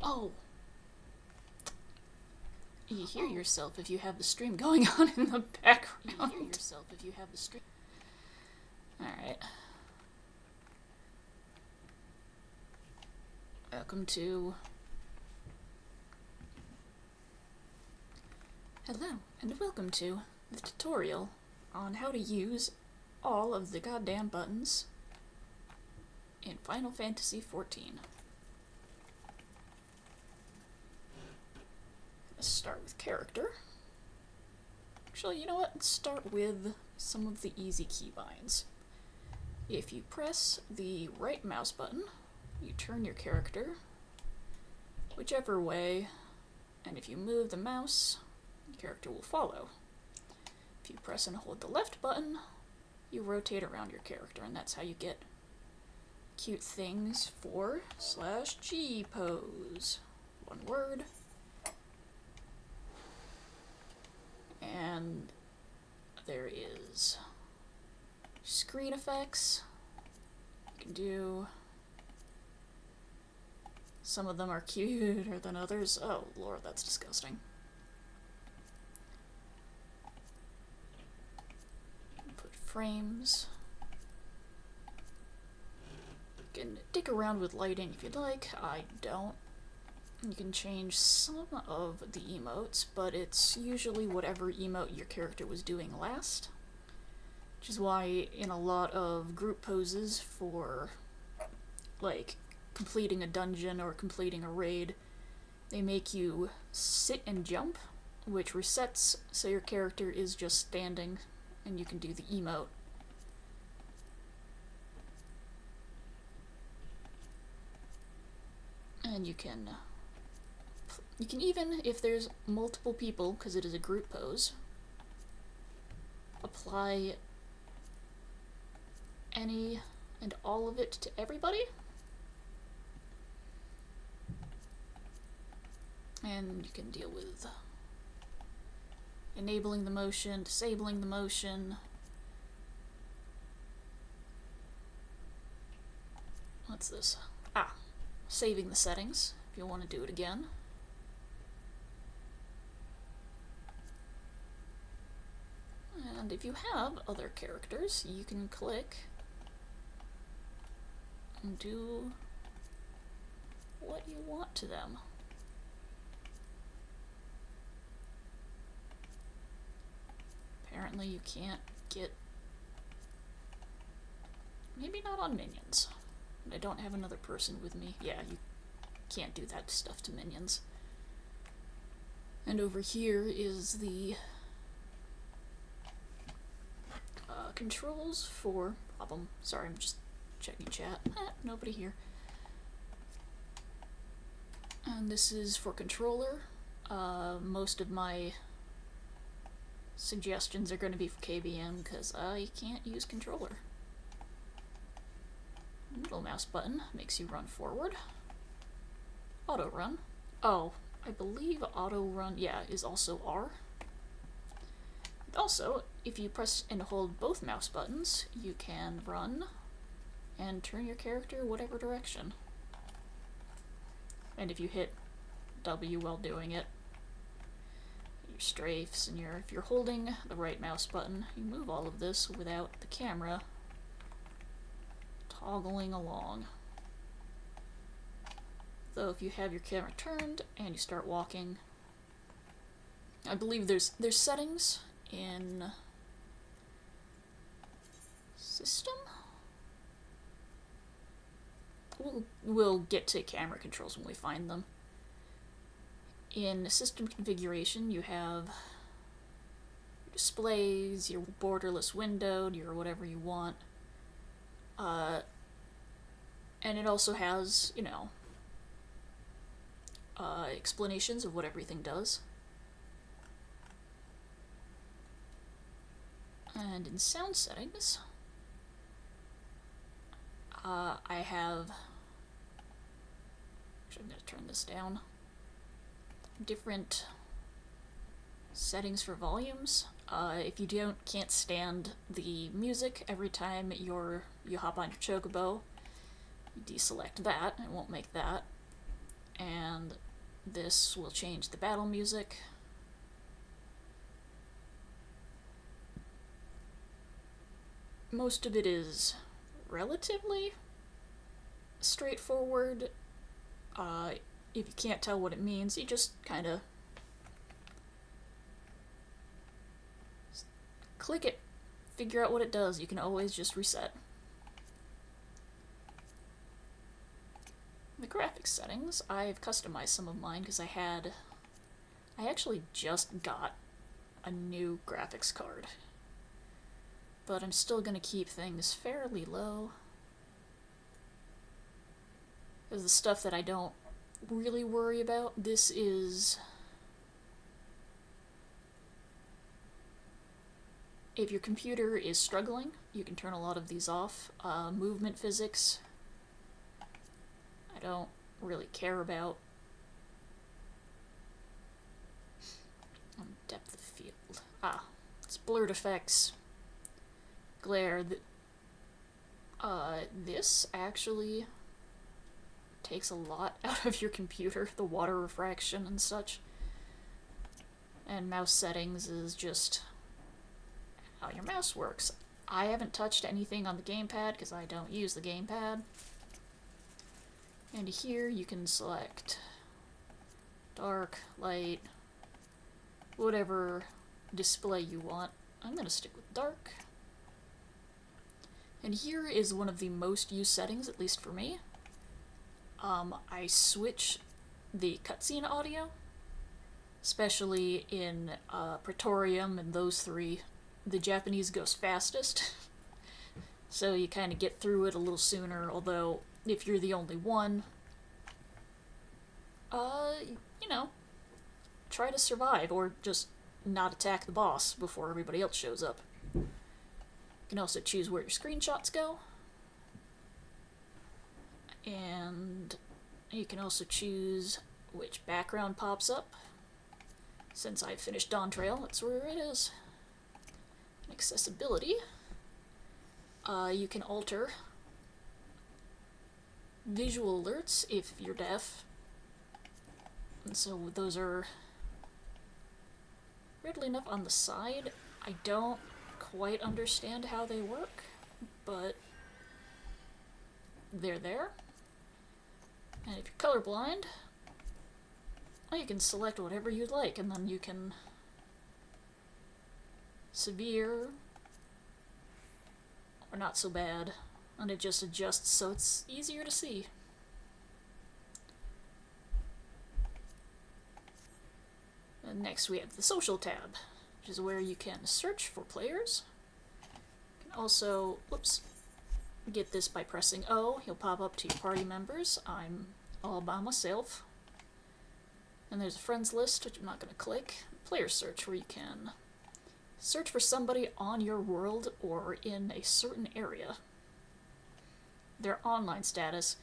Oh! You hear yourself if you have the stream going on in the background. You hear yourself if you have the stream. Alright. Welcome to... Hello, and welcome to the tutorial on how to use all of the goddamn buttons in Final Fantasy XIV. Let's start with character. Actually, you know what? Let's start with some of the easy keybinds. If you press the right mouse button, you turn your character whichever way, and if you move the mouse, the character will follow. If you press and hold the left button, you rotate around your character, and that's how you get cute things for /G pose. One word. And there is screen effects. You can do... Some of them are cuter than others. Oh lord, that's disgusting. Put frames. You can dig around with lighting if you'd like. I don't. You can change some of the emotes, but it's usually whatever emote your character was doing last. Which is why in a lot of group poses for, like, completing a dungeon or completing a raid, they make you sit and jump, which resets so your character is just standing and you can do the emote. And you can even, if there's multiple people, because it is a group pose, apply any and all of it to everybody. And you can deal with enabling the motion, disabling the motion. What's this? Ah, saving the settings if you want to do it again. And if you have other characters, you can click and do what you want to them. Apparently you can't get... Maybe not on minions. I don't have another person with me. Yeah, you can't do that stuff to minions. And over here is the controls for... Problem. Sorry, I'm just checking chat. Nobody here. And this is for controller. Most of my suggestions are going to be for KBM because I can't use controller. Middle mouse button makes you run forward. Auto run. Oh, I believe auto run, yeah, is also R. Also, if you press and hold both mouse buttons, you can run and turn your character whatever direction. And if you hit W while doing it, your strafes, and if you're holding the right mouse button, you move all of this without the camera toggling along. Though if you have your camera turned and you start walking, I believe there's settings in system? We'll get to camera controls when we find them. In system configuration, you have your displays, your borderless windowed, your whatever you want. And it also has, you know, explanations of what everything does. And in sound settings, I have... Actually, I'm going to turn this down. Different settings for volumes. If you can't stand the music every time you hop on your chocobo, you deselect that, it won't make that. and this will change the battle music. Most of it is relatively straightforward. If you can't tell what it means, you just kind of click it, figure out what it does. You can always just reset. The graphics settings, I've customized some of mine because I actually just got a new graphics card. But I'm still going to keep things fairly low. Because the stuff that I don't really worry about, this is... If your computer is struggling, you can turn a lot of these off. Movement physics, I don't really care about. Depth of field. It's blurred effects. Glare. This actually takes a lot out of your computer, the water refraction and such. And mouse settings is just how your mouse works. I haven't touched anything on the gamepad because I don't use the gamepad. And here you can select dark, light, whatever display you want. I'm going to stick with dark. And here is one of the most used settings, at least for me. I switch the cutscene audio, especially in Praetorium and those three. The Japanese goes fastest, so you kind of get through it a little sooner, although if you're the only one, you know, try to survive, or just not attack the boss before everybody else shows up. You can also choose where your screenshots go, and you can also choose which background pops up. Since I've finished Dawn Trail, that's where it is. Accessibility, you can alter visual alerts if you're deaf, and so those are weirdly enough on the side. I don't quite understand how they work, but they're there. And if you're colorblind, well, you can select whatever you'd like, and then you can severe or not so bad, and it just adjusts so it's easier to see. And next we have the social tab, which is where you can search for players. You can also, get this by pressing O. He'll pop up to your party members. I'm all by myself. And there's a friends list, which I'm not going to click. Player search, where you can search for somebody on your world or in a certain area, their online status,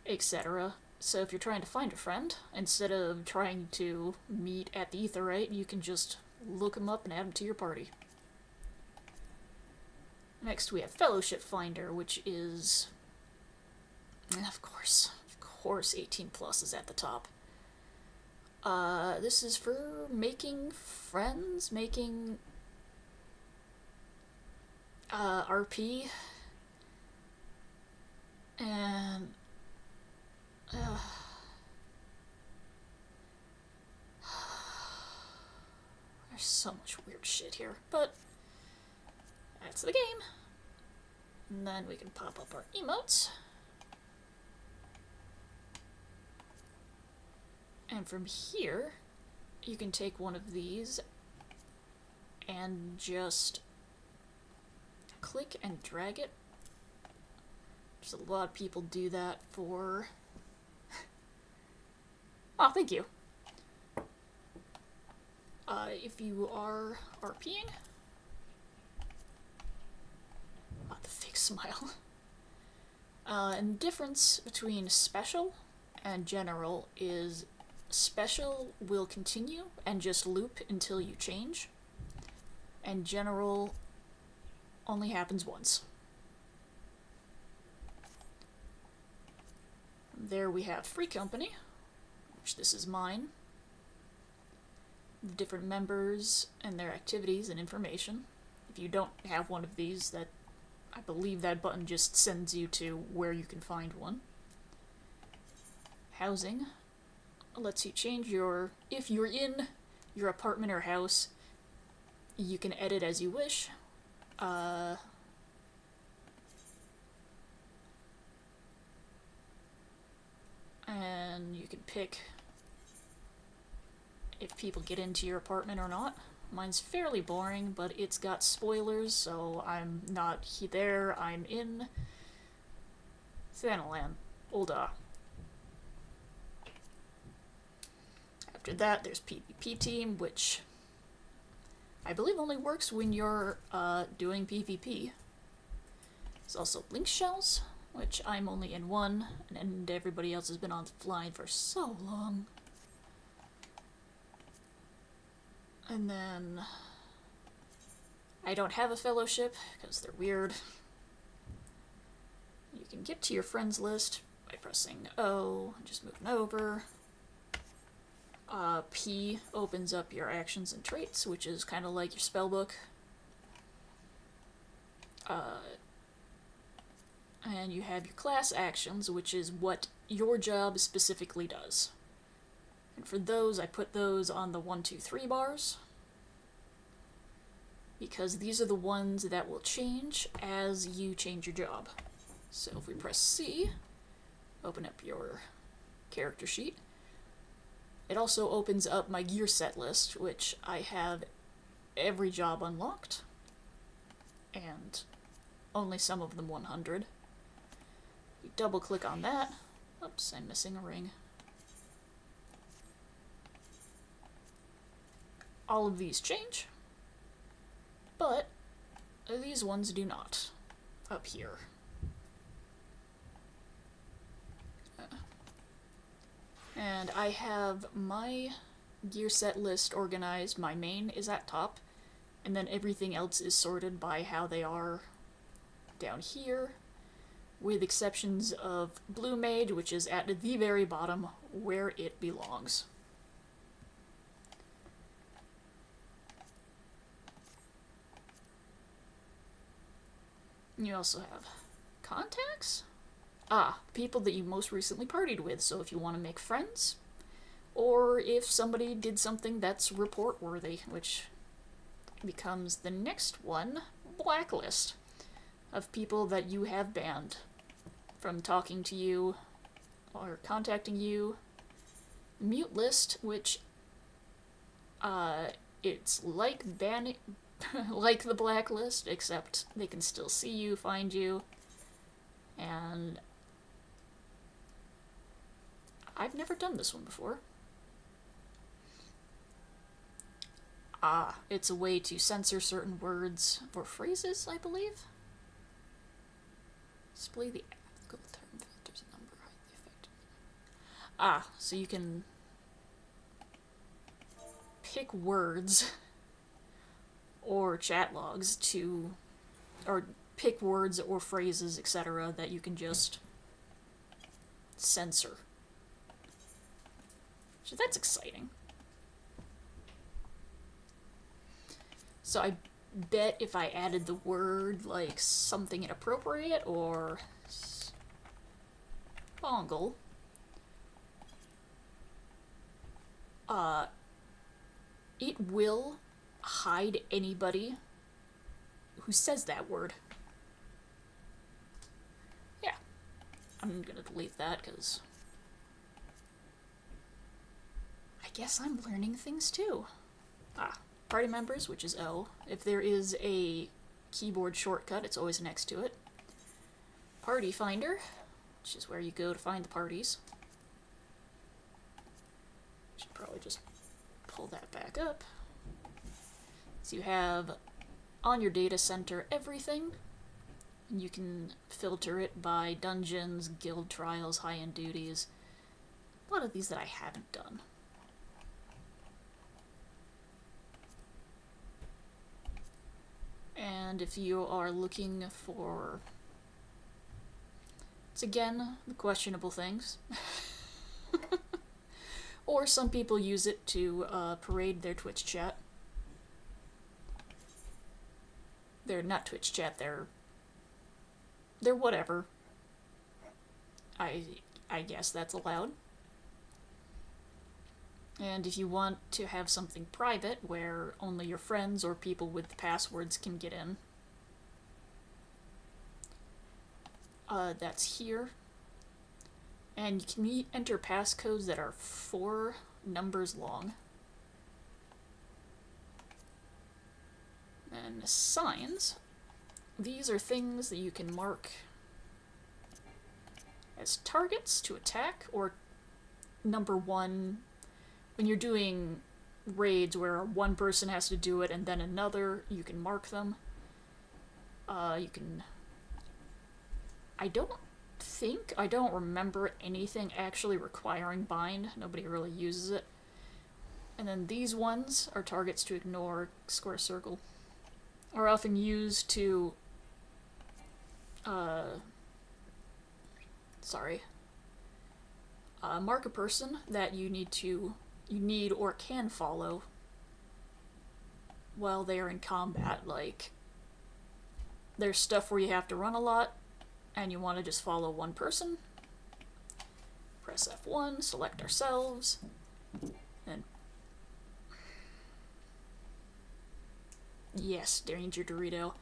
etc. So if you're trying to find a friend, instead of trying to meet at the Aetheryte, you can just look them up and add them to your party. Next we have Fellowship Finder, which is, of course, 18 plus is at the top. This is for making friends, making RP, and there's so much weird shit here, but that's the game. And then we can pop up our emotes. And from here, you can take one of these and just click and drag it. There's a lot of people do that for... Oh, thank you. If you are RPing... Oh, the fake smile. And the difference between special and general is special will continue and just loop until you change, and general only happens once. There we have Free Company, which this is mine. The different members and their activities and information. If you don't have one of these, that I believe that button just sends you to where you can find one. Housing lets you change your, if you're in your apartment or house, you can edit as you wish. And you can pick if people get into your apartment or not. Mine's fairly boring, but it's got spoilers, so I'm not there, I'm in Thanalan. Olda. After that, there's PvP team, which I believe only works when you're doing PvP. There's also link shells, which I'm only in one, and everybody else has been offline for so long. And then I don't have a fellowship because they're weird. You can get to your friends list by pressing O, just moving over. P opens up your actions and traits, which is kind of like your spellbook. And you have your class actions, which is what your job specifically does. And for those, I put those on the 1, 2, 3 bars, because these are the ones that will change as you change your job. So if we press C, open up your character sheet. It also opens up my gear set list, which I have every job unlocked, and only some of them 100. You double click on that. Oops, I'm missing a ring. All of these change, but these ones do not, up here. And I have my gear set list organized. My main is at top, and then everything else is sorted by how they are down here, with exceptions of Blue Mage, which is at the very bottom where it belongs. You also have contacts? People that you most recently partied with, so if you want to make friends, or if somebody did something that's report-worthy, which becomes the next one, blacklist, of people that you have banned from talking to you or contacting you. Mute list, which, it's like banning, like the blacklist, except they can still see you, find you, and I've never done this one before. It's a way to censor certain words or phrases, I believe. Display the applicable term filters number, hide the effect. So you can pick words or chat logs to, or pick words or phrases, etc., that you can just censor. So that's exciting. So I bet if I added the word like something inappropriate or bongle, it will hide anybody who says that word. Yeah, I'm gonna delete that because I guess I'm learning things too. Party members, which is O. If there is a keyboard shortcut, it's always next to it. Party finder, which is where you go to find the parties. Should probably just pull that back up. So you have on your data center everything, and you can filter it by dungeons, guild trials, high-end duties. A lot of these that I haven't done. And if you are looking for, it's again the questionable things, Or some people use it to parade their Twitch chat. They're not Twitch chat, they're whatever. I guess that's allowed. And if you want to have something private where only your friends or people with the passwords can get in, that's here. And you can enter passcodes that are 4 numbers long. And signs. These are things that you can mark as targets to attack, or number 1, when you're doing raids where one person has to do it and then another, you can mark them. You can... I don't remember anything actually requiring bind. Nobody really uses it. And then these ones are targets to ignore, square circle. Are often used to mark a person that you need or can follow while they are in combat. Like, there's stuff where you have to run a lot and you want to just follow one person. Press F1, select ourselves, and yes, Danger Dorito.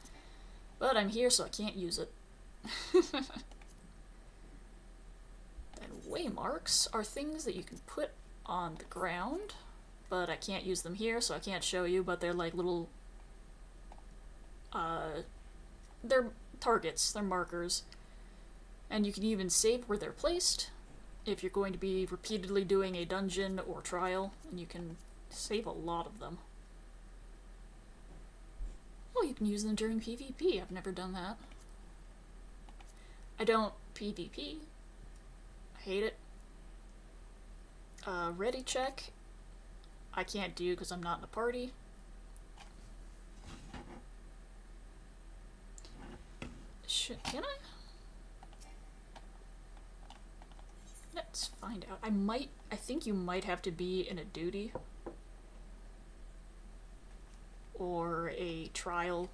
But I'm here, so I can't use it. And waymarks are things that you can put on the ground, but I can't use them here, so I can't show you, but they're like little... they're targets, they're markers. And you can even save where they're placed if you're going to be repeatedly doing a dungeon or trial, and you can save a lot of them. Oh, you can use them during PvP. I've never done that. I don't PvP. I hate it. Ready check. I can't do because I'm not in a party. Can I? Let's find out. I think you might have to be in a duty or a trial,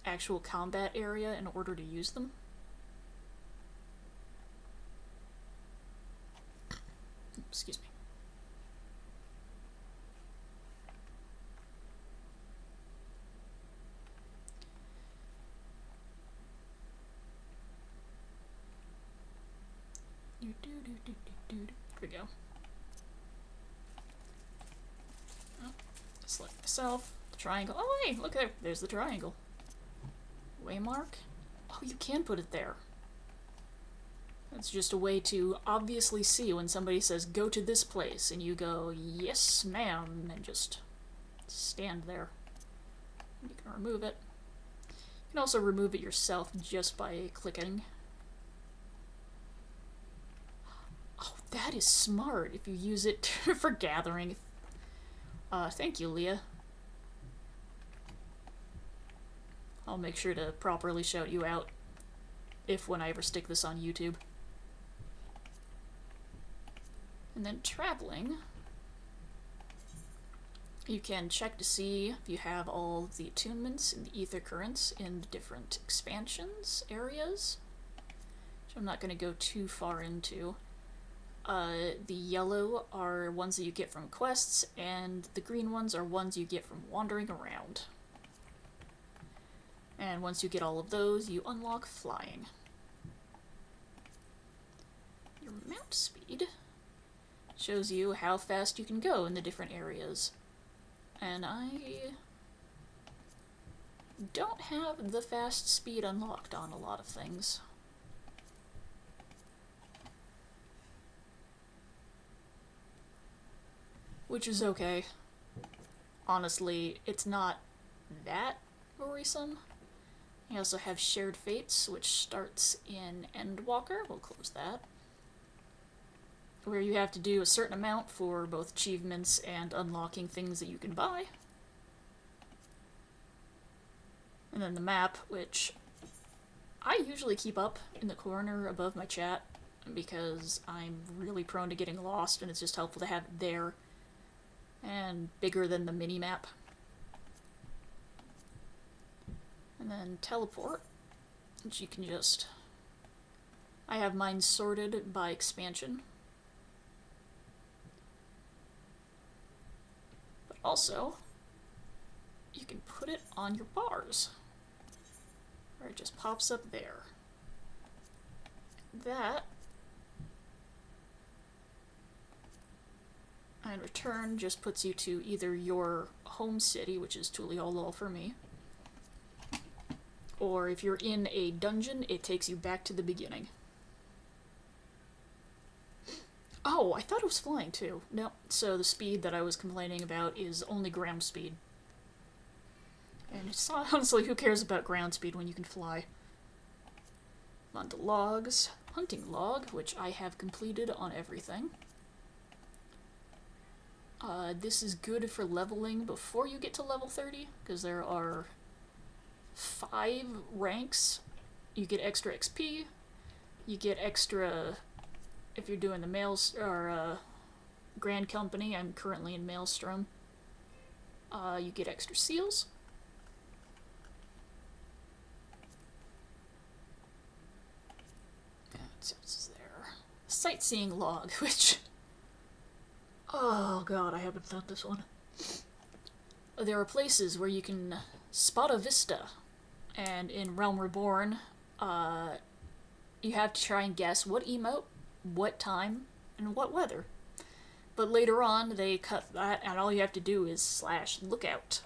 actual combat area in order to use them. Excuse me. Here we go. Oh, select myself. The triangle. Oh wait, look there. There's the triangle. Waymark. Oh, you can put it there. That's just a way to obviously see when somebody says, go to this place, and you go, yes, ma'am, and just stand there. You can remove it. You can also remove it yourself just by clicking. Oh, that is smart if you use it for gathering. Thank you, Leah. I'll make sure to properly shout you out when I ever stick this on YouTube. And then traveling, you can check to see if you have all the attunements and the ether currents in the different expansions areas, which I'm not going to go too far into. The yellow are ones that you get from quests, and the green ones are ones you get from wandering around. And once you get all of those, you unlock flying. Your mount speed shows you how fast you can go in the different areas. And I don't have the fast speed unlocked on a lot of things. Which is okay. Honestly, it's not that worrisome. You also have Shared Fates, which starts in Endwalker. We'll close that. Where you have to do a certain amount for both achievements and unlocking things that you can buy. And then the map, which I usually keep up in the corner above my chat. because I'm really prone to getting lost, and it's just helpful to have it there and bigger than the mini-map. And then teleport, which you can just... I have mine sorted by expansion. But also, you can put it on your bars, where it just pops up there. That, and return just puts you to either your home city, which is Tuliolol for me, or if you're in a dungeon, it takes you back to the beginning. Oh, I thought it was flying too. No, so the speed that I was complaining about is only ground speed. And it's not, honestly, who cares about ground speed when you can fly? On to logs. Hunting log, which I have completed on everything. This is good for leveling before you get to level 30, because there are 5 ranks. You get extra XP, you get extra, if you're doing the Grand Company, I'm currently in Maelstrom, you get extra seals. What else is there? Sightseeing log, which... Oh god, I haven't found this one. There are places where you can spot a vista, and in Realm Reborn, you have to try and guess what emote, what time, and what weather. But later on, they cut that, and all you have to do is /lookout.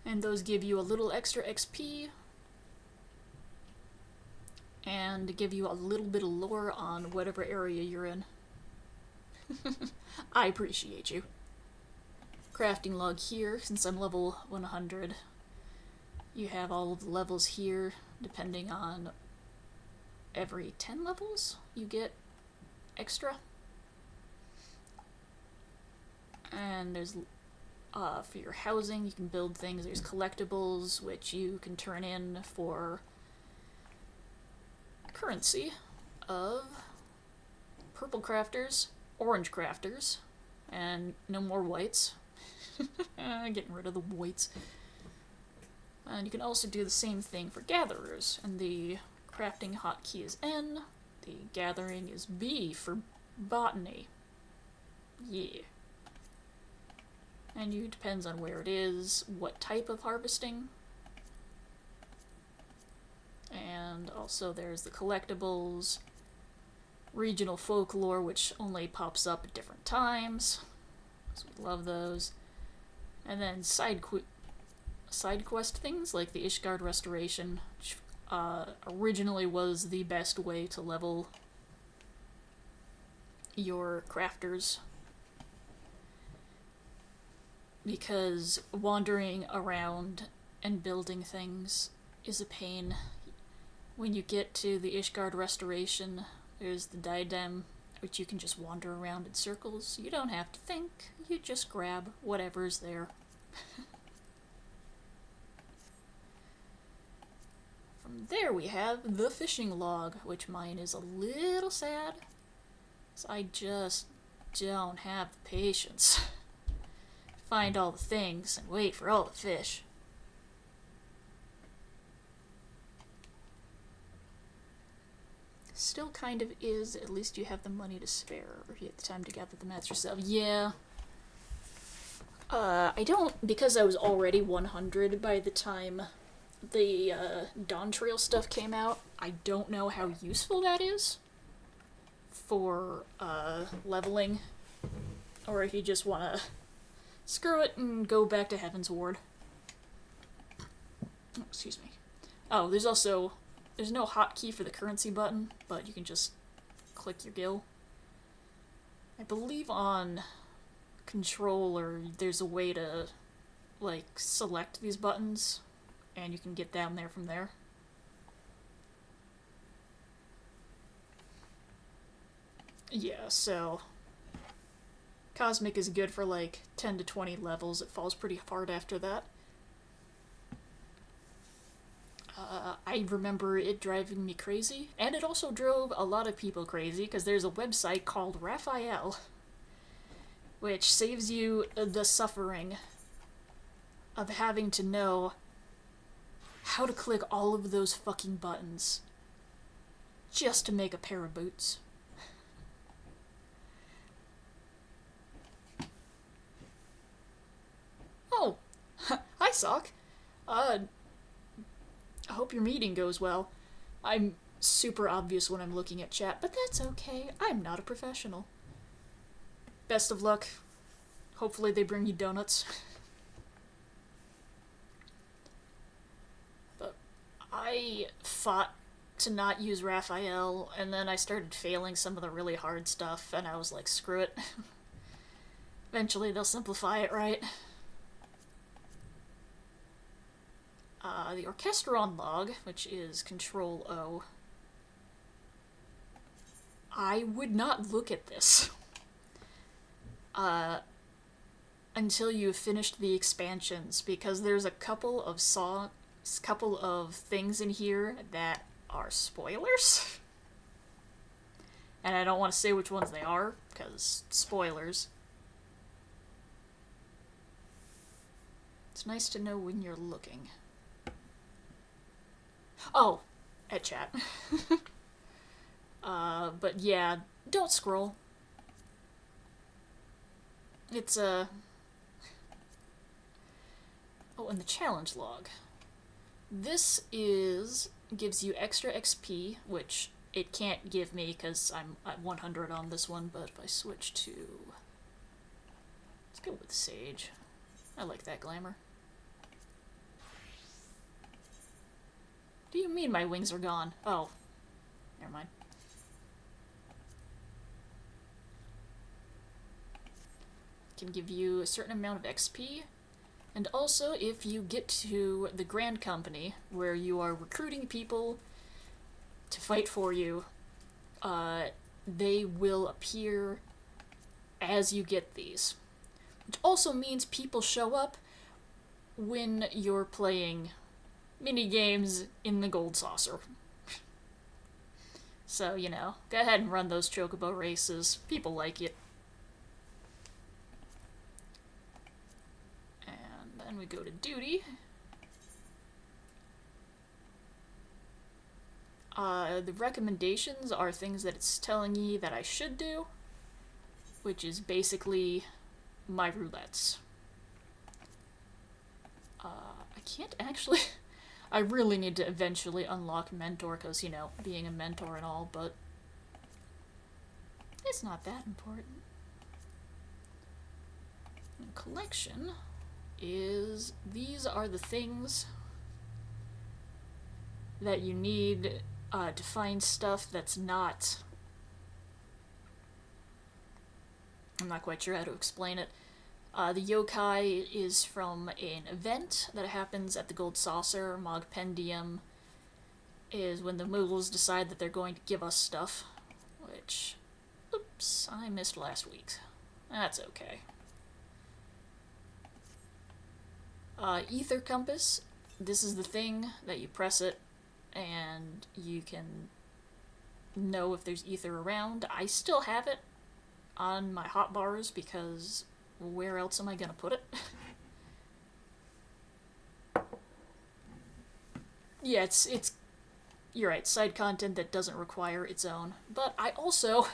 And those give you a little extra XP, and give you a little bit of lore on whatever area you're in. I appreciate you. Crafting log here, since I'm level 100. You have all of the levels here, depending on every 10 levels you get extra. And there's for your housing, you can build things. There's collectibles, which you can turn in for currency of purple crafters, orange crafters, and no more whites. Getting rid of the whites. And you can also do the same thing for gatherers, and the crafting hotkey is N, the gathering is B for botany. Yeah. And it depends on where it is, what type of harvesting. And also there's the collectibles, regional folklore, which only pops up at different times, so we love those. And then side quest things, like the Ishgard Restoration, which originally was the best way to level your crafters, because wandering around and building things is a pain. When you get to the Ishgard Restoration, there's the diadem, which you can just wander around in circles. You don't have to think, you just grab whatever's there. From there we have the fishing log, which mine is a little sad, so I just don't have the patience. Find all the things and wait for all the fish. Still kind of is, at least you have the money to spare, or you have the time to gather the mats yourself. Yeah. I don't, because I was already 100 by the time the Dawn Trail stuff came out, I don't know how useful that is for leveling, or if you just want to screw it and go back to Heaven's Ward. Oh, excuse me. Oh, there's no hotkey for the currency button, but you can just click your guild. I believe on controller there's a way to like select these buttons, and you can get down there from there. Yeah, so Cosmic is good for like 10 to 20 levels. It falls pretty hard after that. I remember it driving me crazy, and it also drove a lot of people crazy, because there's a website called Raphael, which saves you the suffering of having to know how to click all of those fucking buttons just to make a pair of boots. Oh, hi Sock. I hope your meeting goes well. I'm super obvious when I'm looking at chat, but that's okay. I'm not a professional. Best of luck. Hopefully they bring you donuts. But I fought to not use Raphael, and then I started failing some of the really hard stuff, and I was like, screw it. Eventually they'll simplify it, right? The Orchestron log, which is Control O. I would not look at this until you've finished the expansions, because there's a couple of things in here that are spoilers. And I don't want to say which ones they are, because spoilers. It's nice to know when you're looking. Oh, at chat. But yeah, don't scroll. It's Oh, and the challenge log. This gives you extra XP, which it can't give me because I'm at 100 on this one, but if I switch to... Let's go with Sage. I like that glamour. What do you mean my wings are gone? Oh. Never mind. Can give you a certain amount of XP. And also, if you get to the Grand Company, where you are recruiting people to fight for you, they will appear as you get these. Which also means people show up when you're playing mini-games in the Gold Saucer. So, you know, go ahead and run those chocobo races. People like it. And then we go to duty. The recommendations are things that it's telling me that I should do, which is basically my roulettes. I can't actually... I really need to eventually unlock Mentor, because, you know, being a mentor and all, but it's not that important. And collection is... These are the things that you need to find stuff that's not... I'm not quite sure how to explain it. The yokai is from an event that happens at the Gold Saucer. Mogpendium is when the Muggles decide that they're going to give us stuff, which, oops, I missed last week. That's okay. Ether Compass, this is the thing that you press it and you can know if there's ether around. I still have it on my hotbars because where else am I gonna put it? Yeah, it's you're right, side content that doesn't require its own. But I also,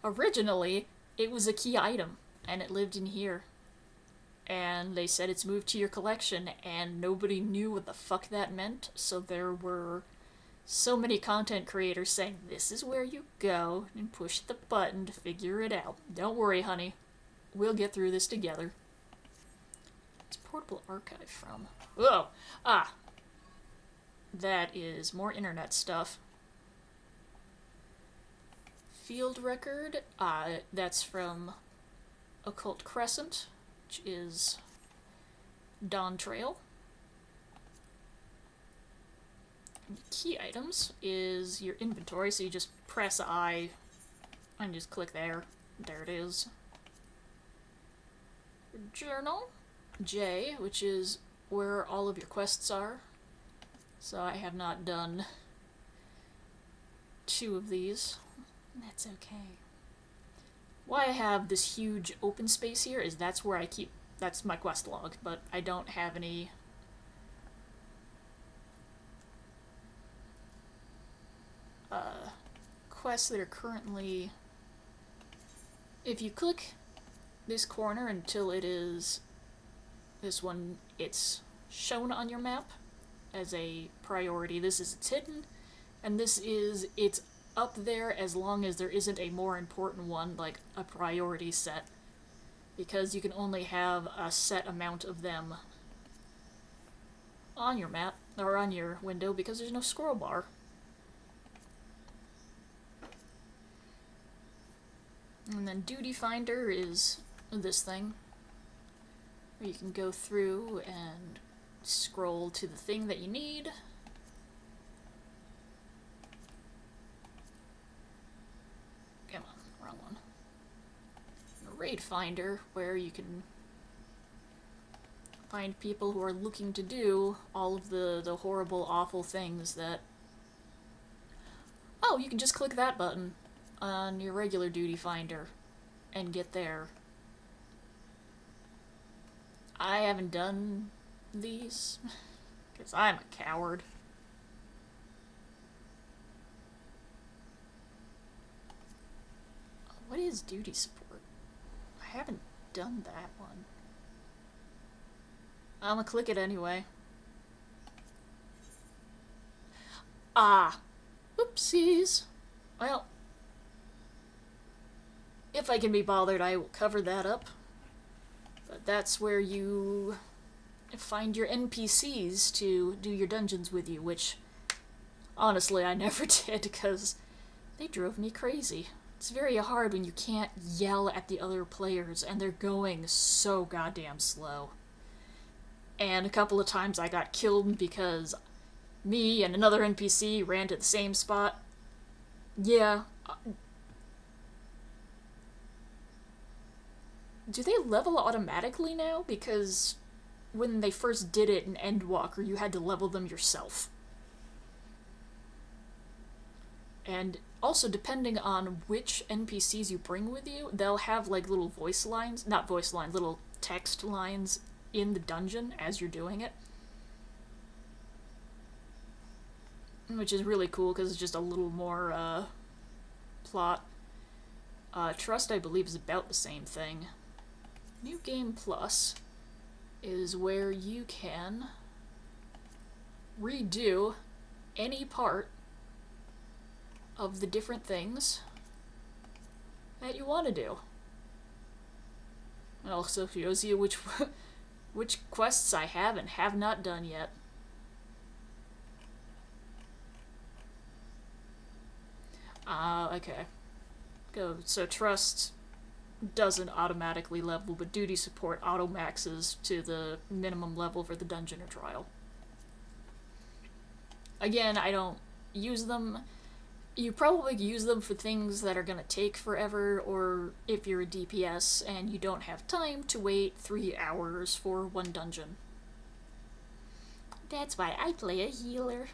originally, it was a key item, and it lived in here. And they said it's moved to your collection, and nobody knew what the fuck that meant, so there were so many content creators saying, this is where you go, and push the button to figure it out. Don't worry, honey. We'll get through this together. It's Portable Archive from... Whoa! Ah! That is more internet stuff. Field Record, that's from Occult Crescent, which is Dawn Trail. Key items is your inventory, so you just press I and just click there. There it is. journal. J, which is where all of your quests are. So I have not done 2 of these. That's okay. Why I have this huge open space here is that's where I keep... That's my quest log, but I don't have any... quests that are currently... If you click this corner until it is... This one, it's shown on your map as a priority. This is it's hidden, and this is it's up there as long as there isn't a more important one, like a priority set, because you can only have a set amount of them on your map, or on your window, because there's no scroll bar. And then Duty Finder is this thing, where you can go through and scroll to the thing that you need. Come on, wrong one. Raid Finder, where you can find people who are looking to do all of the horrible, awful things that... Oh, you can just click that button on your regular Duty Finder and get there. I haven't done these, because I'm a coward. What is duty support? I haven't done that one. I'm gonna click it anyway. Ah! Whoopsies! Well, if I can be bothered, I will cover that up. But that's where you find your NPCs to do your dungeons with you, which, honestly, I never did, because they drove me crazy. It's very hard when you can't yell at the other players, and they're going so goddamn slow. And a couple of times I got killed because me and another NPC ran to the same spot. Yeah. Do they level automatically now? Because when they first did it in Endwalker, you had to level them yourself. And also, depending on which NPCs you bring with you, they'll have like little voice lines, not voice lines, little text lines in the dungeon as you're doing it. Which is really cool because it's just a little more plot. Trust, I believe, is about the same thing. New Game Plus is where you can redo any part of the different things that you want to do. It also shows you which quests I have and have not done yet. Okay. Go. So Trust doesn't automatically level, but Duty Support auto-maxes to the minimum level for the dungeon or trial. Again, I don't use them. You probably use them for things that are gonna take forever, or if you're a DPS and you don't have time to wait 3 hours for one dungeon. That's why I play a healer.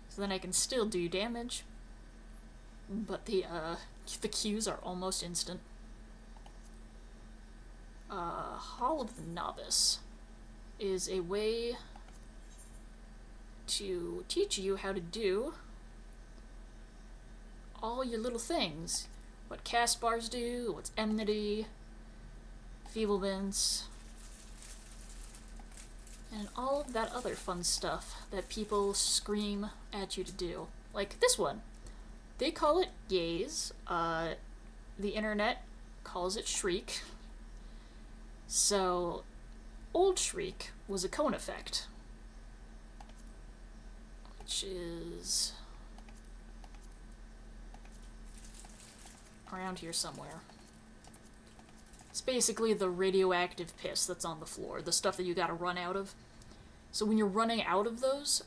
So then I can still do damage, but the queues are almost instant. Hall of the Novice is a way to teach you how to do all your little things. What cast bars do, what's enmity, feeblements, and all of that other fun stuff that people scream at you to do. Like this one. They call it gaze. The internet calls it shriek. So, old shriek was a cone effect, which is around here somewhere. It's basically the radioactive piss that's on the floor, the stuff that you gotta run out of. So when you're running out of those,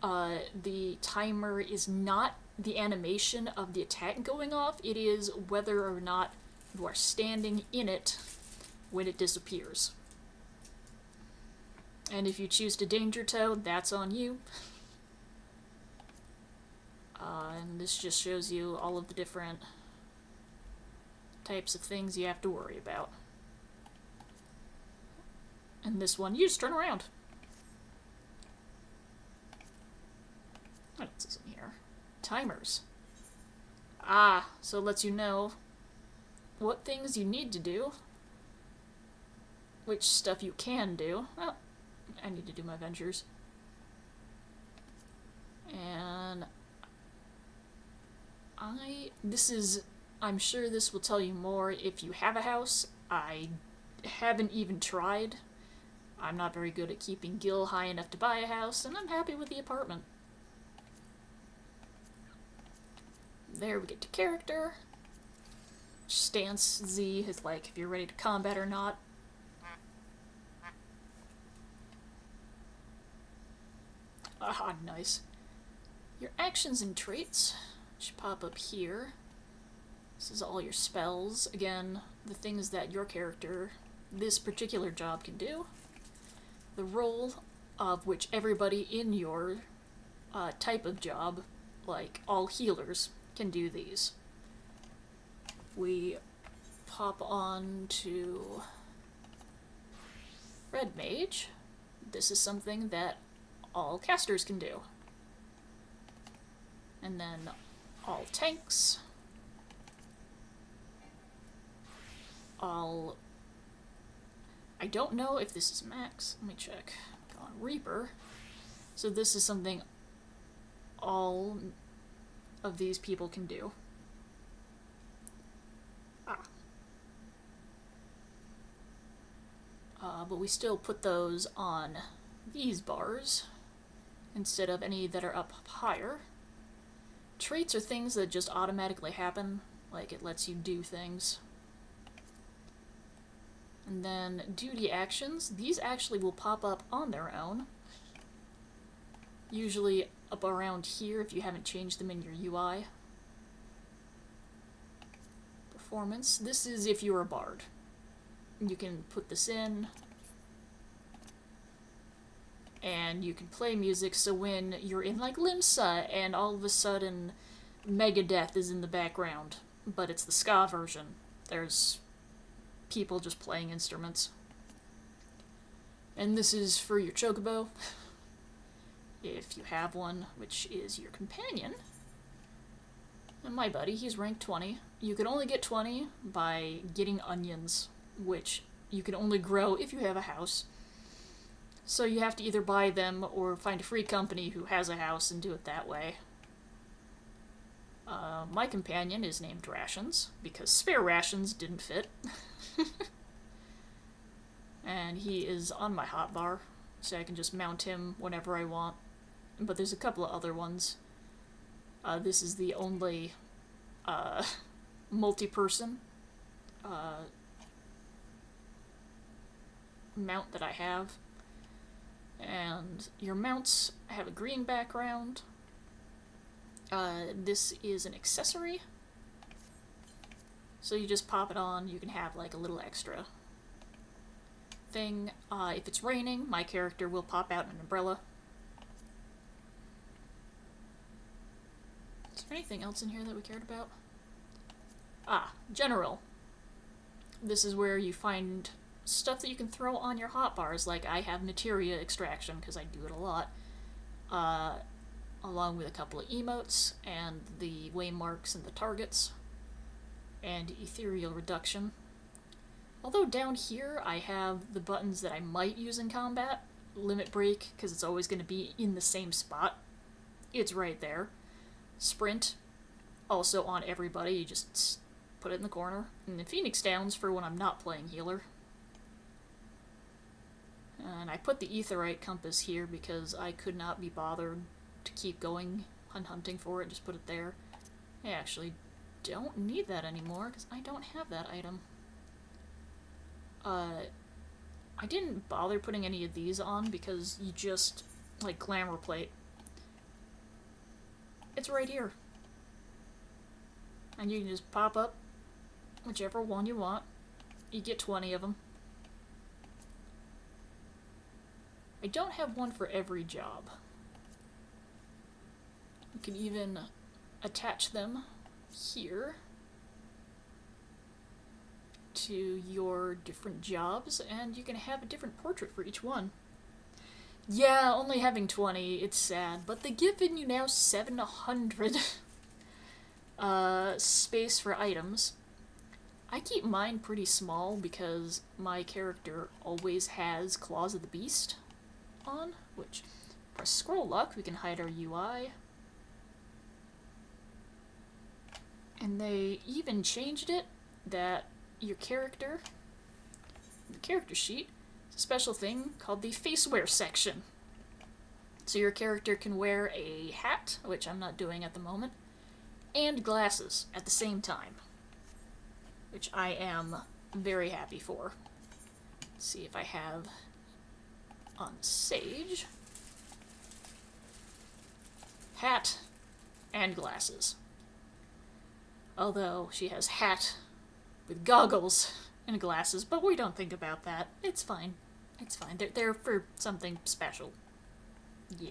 the timer is not the animation of the attack going off, it is whether or not you are standing in it when it disappears. And if you choose to danger toad, that's on you. And this just shows you all of the different types of things you have to worry about. And this one, you just turn around. What else is in here? Timers. Ah, so it lets you know what things you need to do, which stuff you can do. Oh, I need to do my ventures. And I'm sure this will tell you more if you have a house. I haven't even tried. I'm not very good at keeping gil high enough to buy a house, and I'm happy with the apartment. There we get to character. Stance Z is like if you're ready to combat or not. Ah, nice. Your actions and traits should pop up here. This is all your spells. Again, the things that your character, this particular job, can do. The role of which everybody in your type of job, like all healers, can do these. We pop on to Red Mage. This is something that all casters can do. And then all tanks. I don't know if this is max. Let me check. Go on Reaper. So this is something all of these people can do. But we still put those on these bars instead of any that are up higher. Traits are things that just automatically happen, like it lets you do things. And then duty actions, these actually will pop up on their own. Usually up around here if you haven't changed them in your UI. Performance, this is if you're a bard. You can put this in, and you can play music, so when you're in like Limsa and all of a sudden Megadeth is in the background, but it's the ska version, there's people just playing instruments. And this is for your chocobo, if you have one, which is your companion. And my buddy, he's rank 20. You can only get 20 by getting onions, which you can only grow if you have a house. So you have to either buy them or find a free company who has a house and do it that way. My companion is named Rations, because spare rations didn't fit. And he is on my hotbar, so I can just mount him whenever I want. But there's a couple of other ones. This is the only multi-person mount that I have. And your mounts have a green background. This is an accessory. So you just pop it on, you can have like a little extra thing. If it's raining, my character will pop out an umbrella. Is there anything else in here that we cared about? General. This is where you find stuff that you can throw on your hotbars, like I have materia extraction, because I do it a lot, along with a couple of emotes, and the waymarks and the targets, and ethereal reduction. Although down here I have the buttons that I might use in combat, limit break, because it's always going to be in the same spot. It's right there. Sprint, also on everybody, you just put it in the corner. And the Phoenix Downs for when I'm not playing healer. And I put the Aetheryte compass here because I could not be bothered to keep going and hunting for it, just put it there. I actually don't need that anymore because I don't have that item. I didn't bother putting any of these on because you just, like glamour plate. It's right here. And you can just pop up whichever one you want. You get 20 of them. I don't have one for every job. You can even attach them here to your different jobs, and you can have a different portrait for each one. Yeah, only having 20, it's sad, but they've given you now 700 space for items. I keep mine pretty small because my character always has Claws of the Beast on, which, press scroll lock, we can hide our UI. And they even changed it that your character, the character sheet, is a special thing called the face wear section. So your character can wear a hat, which I'm not doing at the moment, and glasses at the same time, which I am very happy for. Let's see if I have on Sage. Hat and glasses. Although she has hat with goggles and glasses, but we don't think about that. It's fine. It's fine. They're for something special. Yeah.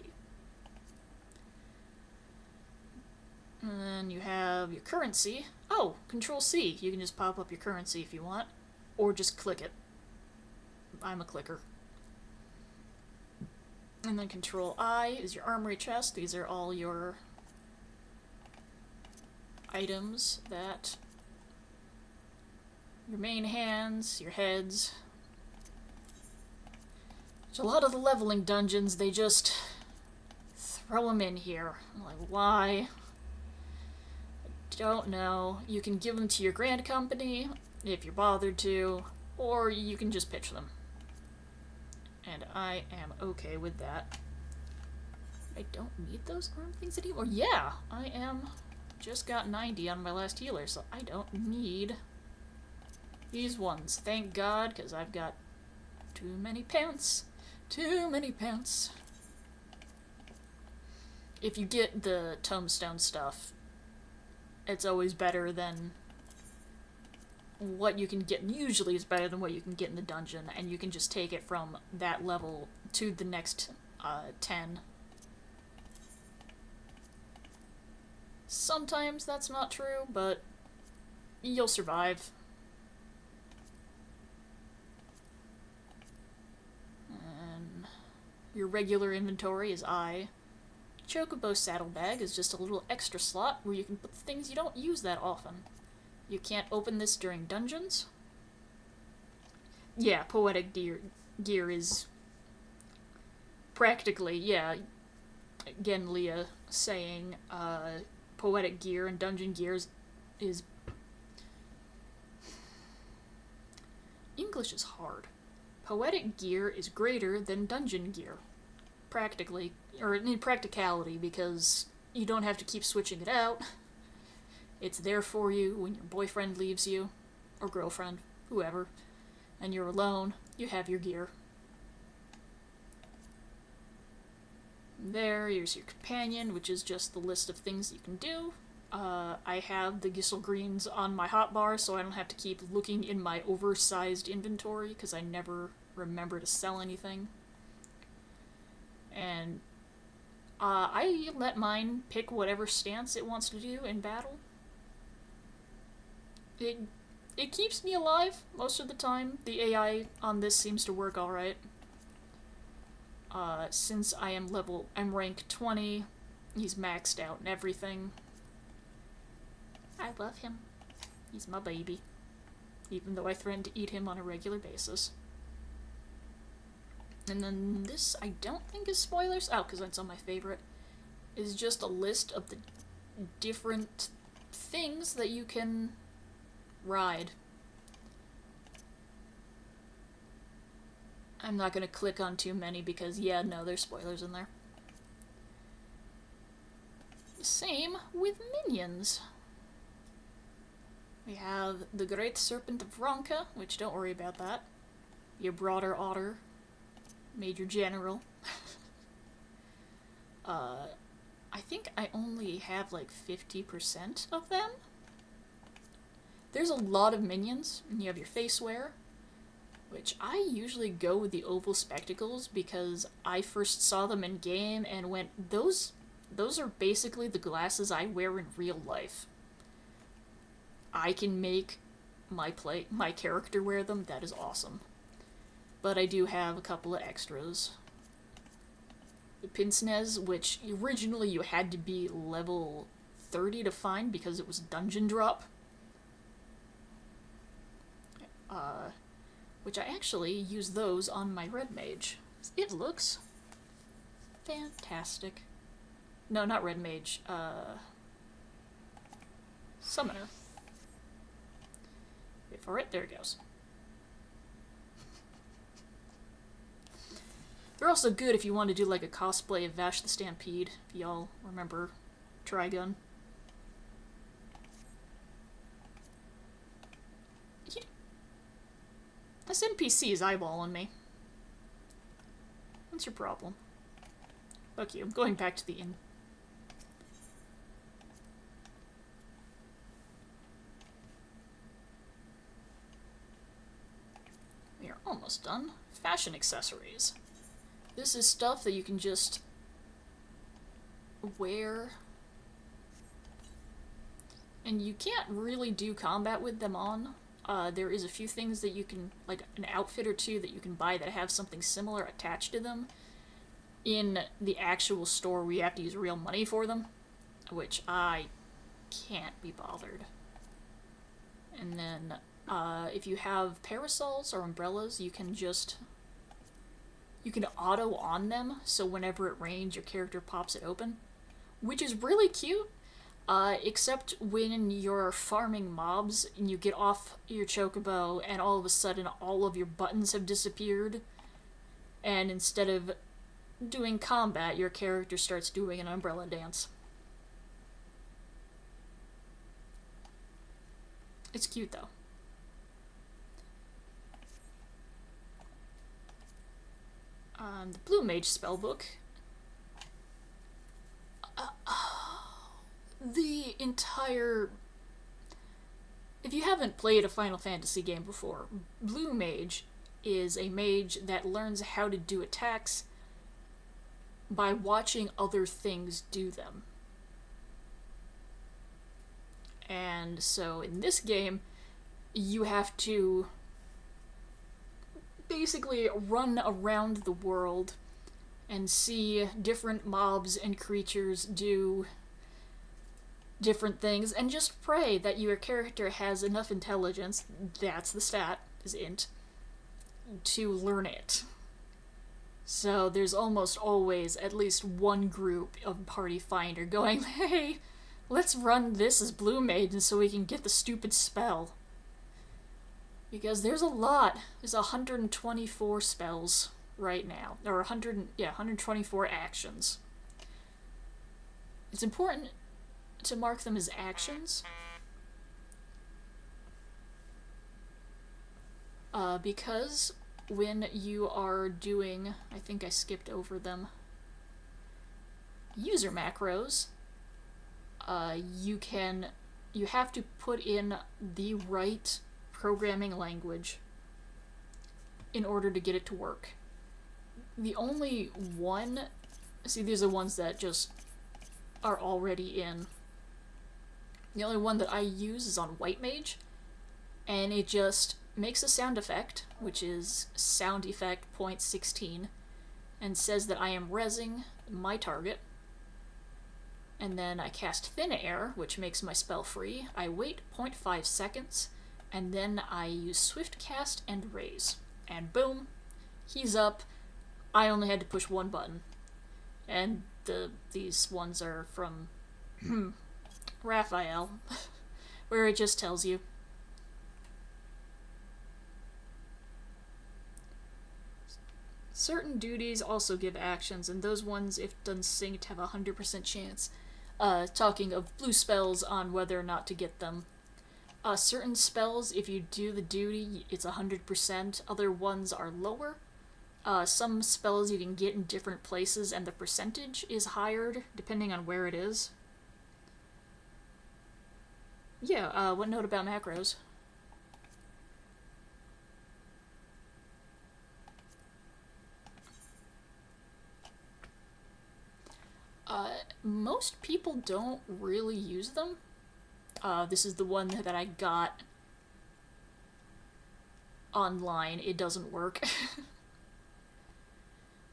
And then you have your currency. Oh, Control C. You can just pop up your currency if you want, or just click it. I'm a clicker. And then Control I is your armory chest. These are all your items that your main hands, your heads. There's a lot of the leveling dungeons, they just throw them in here. I'm like, why? I don't know. You can give them to your grant company if you're bothered to, or you can just pitch them. And I am okay with that. I don't need those arm things anymore. Yeah, I am. Just got 90 on my last healer, so I don't need these ones. Thank God, because I've got too many pants. Too many pants. If you get the tombstone stuff, it's always better than what you can get. Usually it's better than what you can get in the dungeon, and you can just take it from that level to the next 10. Sometimes that's not true, but you'll survive. And your regular inventory is I. Chocobo saddlebag is just a little extra slot where you can put things you don't use that often. You can't open this during dungeons. Yeah, poetic gear is practically, yeah, again, Leah saying, poetic gear and dungeon gears is... English is hard. Poetic gear is greater than dungeon gear. Practically, or in practicality, because you don't have to keep switching it out. It's there for you when your boyfriend leaves you, or girlfriend, whoever, and you're alone, you have your gear. Here's your companion, which is just the list of things you can do. I have the Gissel Greens on my hotbar, so I don't have to keep looking in my oversized inventory, because I never remember to sell anything. And I let mine pick whatever stance it wants to do in battle. It keeps me alive most of the time. The AI on this seems to work alright. Since I'm rank 20, he's maxed out and everything. I love him. He's my baby. Even though I threaten to eat him on a regular basis. And then this, I don't think is spoilers. Oh, because that's on my favorite. Is just a list of the different things that you can ride. I'm not going to click on too many because, yeah, no, there's spoilers in there. Same with minions. We have the Great Serpent of Ronka, which don't worry about that. Your Broader Otter. Major General. I think I only have like 50% of them. There's a lot of minions, and you have your face wear. which I usually go with the oval spectacles because I first saw them in game and went, those are basically the glasses I wear in real life. I can make my character wear them. That is awesome. But I do have a couple of extras. The pince-nez, which originally you had to be level 30 to find because it was dungeon drop. Which I actually use those on my red mage. It looks fantastic. No, not red mage. Summoner. Wait for it. There it goes. They're also good if you want to do like a cosplay of Vash the Stampede. If y'all remember Trigun. This NPC is eyeballing me. What's your problem? Fuck you. I'm going back to the inn. We are almost done. Fashion accessories. This is stuff that you can just wear. And you can't really do combat with them on. There is a few things that you can, like an outfit or two that you can buy that have something similar attached to them in the actual store where you have to use real money for them, which I can't be bothered. And then if you have parasols or umbrellas, you can auto on them, so whenever it rains, your character pops it open, which is really cute. Except when you're farming mobs and you get off your chocobo and all of a sudden all of your buttons have disappeared, and instead of doing combat, your character starts doing an umbrella dance. It's cute though. The Blue Mage spellbook. The entire... If you haven't played a Final Fantasy game before, Blue Mage is a mage that learns how to do attacks by watching other things do them. And so in this game, you have to basically run around the world and see different mobs and creatures do different things, and just pray that your character has enough intelligence, that's the stat, is int, to learn it. So there's almost always at least one group of party finder going, hey, let's run this as Blue Maiden so we can get the stupid spell. Because there's a lot. There's 124 spells right now. Or 124 actions. It's important to mark them as actions. Because when you are doing, I think I skipped over them, user macros, you have to put in the right programming language in order to get it to work. The only one, see, these are ones that just are already in. The only one that I use is on White Mage, and it just makes a sound effect, which is sound effect 0.16, and says that I am rezzing my target. And then I cast Thin Air, which makes my spell free. I wait 0.5 seconds, and then I use Swift Cast and Raise. And boom, he's up. I only had to push one button. And these ones are from Raphael, where it just tells you. Certain duties also give actions, and those ones, if done synced, have a 100% chance. Talking of blue spells on whether or not to get them. Certain spells, if you do the duty, it's 100%. Other ones are lower. Some spells you can get in different places, and the percentage is higher depending on where it is. Yeah, what note about macros? Most people don't really use them. This is the one that I got online. It doesn't work.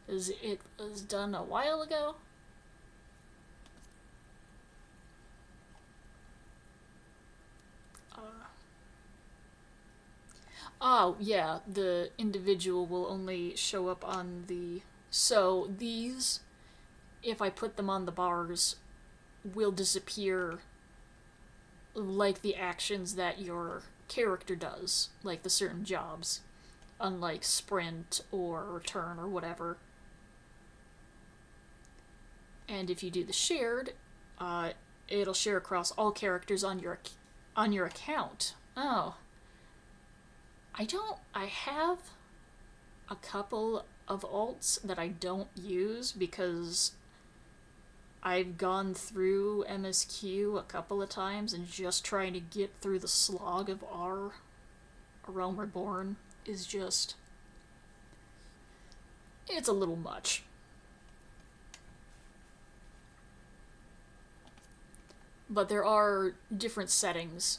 It was done a while ago. Oh, yeah, the individual will only show up on the... So, these, if I put them on the bars, will disappear like the actions that your character does, like the certain jobs, unlike sprint or turn or whatever. And if you do the shared, it'll share across all characters on your account. Oh. I have a couple of alts that I don't use because I've gone through MSQ a couple of times and just trying to get through the slog of R, A Realm Reborn, is just... it's a little much. But there are different settings,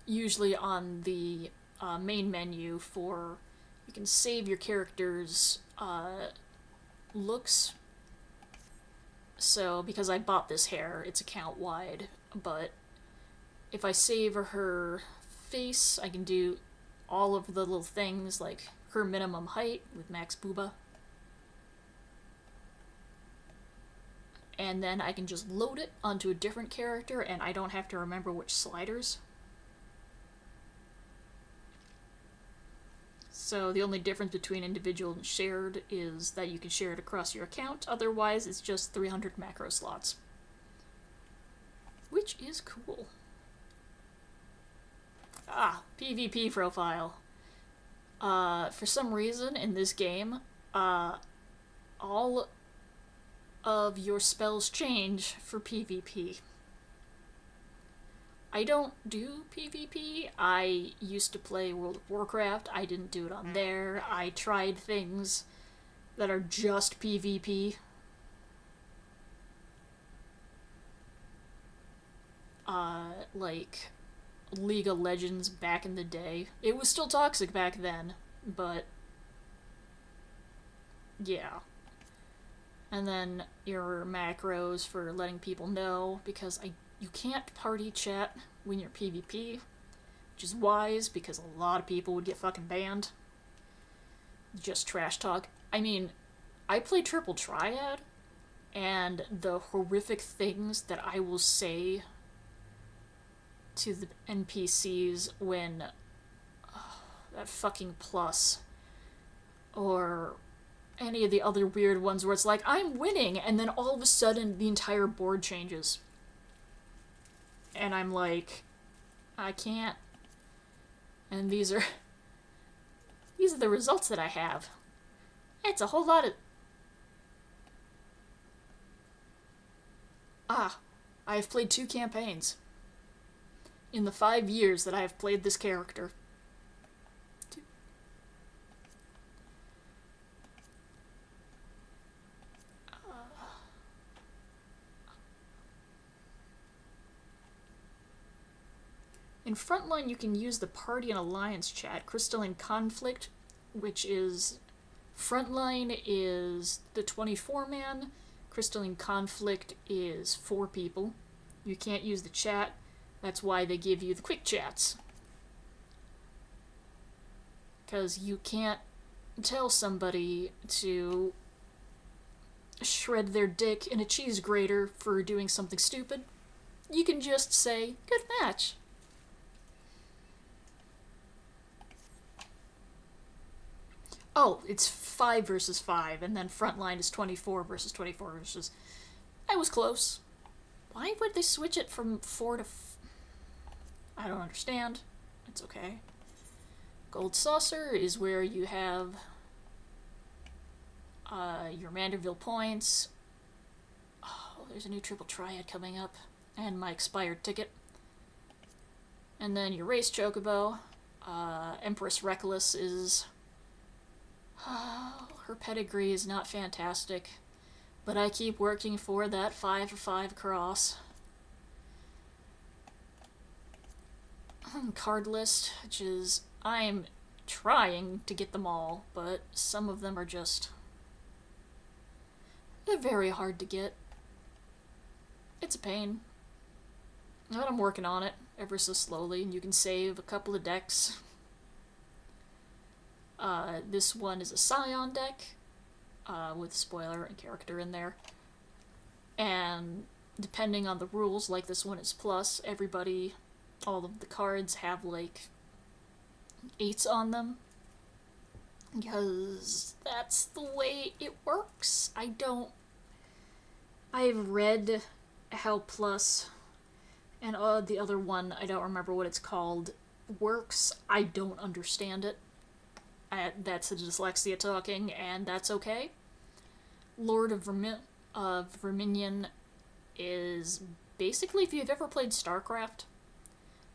usually on the main menu for... you can save your character's looks. So, because I bought this hair, it's account-wide, but if I save her face, I can do all of the little things, like her minimum height with max booba. And then I can just load it onto a different character, and I don't have to remember which sliders. So the only difference between individual and shared is that you can share it across your account, otherwise it's just 300 macro slots. Which is cool. PvP profile. For some reason in this game, all of your spells change for PvP. I don't do PvP. I used to play World of Warcraft. I didn't do it on there. I tried things that are just PvP. Like League of Legends back in the day. It was still toxic back then, but yeah. And then your macros for letting people know, because you can't party chat when you're PvP, which is wise because a lot of people would get fucking banned. Just trash talk. I mean, I play Triple Triad, and the horrific things that I will say to the NPCs when that fucking plus, or any of the other weird ones where it's like, I'm winning, and then all of a sudden the entire board changes. And I'm like, I can't. And these are the results that I have. It's a whole lot of... I've played 2 campaigns in the 5 years that I have played this character. In Frontline, you can use the Party and Alliance chat. Crystalline Conflict, which is... Frontline is the 24-man. Crystalline Conflict is 4 people. You can't use the chat. That's why they give you the quick chats. Because you can't tell somebody to shred their dick in a cheese grater for doing something stupid. You can just say, good match. Oh, it's 5 versus 5, and then Frontline is 24 versus 24 versus... I was close. Why would they switch it from 4 to... I don't understand. It's okay. Gold Saucer is where you have your Manderville points. Oh, there's a new Triple Triad coming up. And my expired ticket. And then your Race Chocobo. Empress Reckless is... her pedigree is not fantastic, But I keep working for that 5/5 cross. Card list, which is... I'm trying to get them all, but some of them are just... they're very hard to get. It's a pain. But I'm working on it ever so slowly, and you can save a couple of decks. This one is a Scion deck, with spoiler and character in there. And depending on the rules, like this one is plus, everybody, all of the cards have like 8s on them. Because that's the way it works. I've read how plus and the other one, I don't remember what it's called, works. I don't understand it. That's the dyslexia talking, and that's okay. Lord of Verminion is basically if you've ever played StarCraft,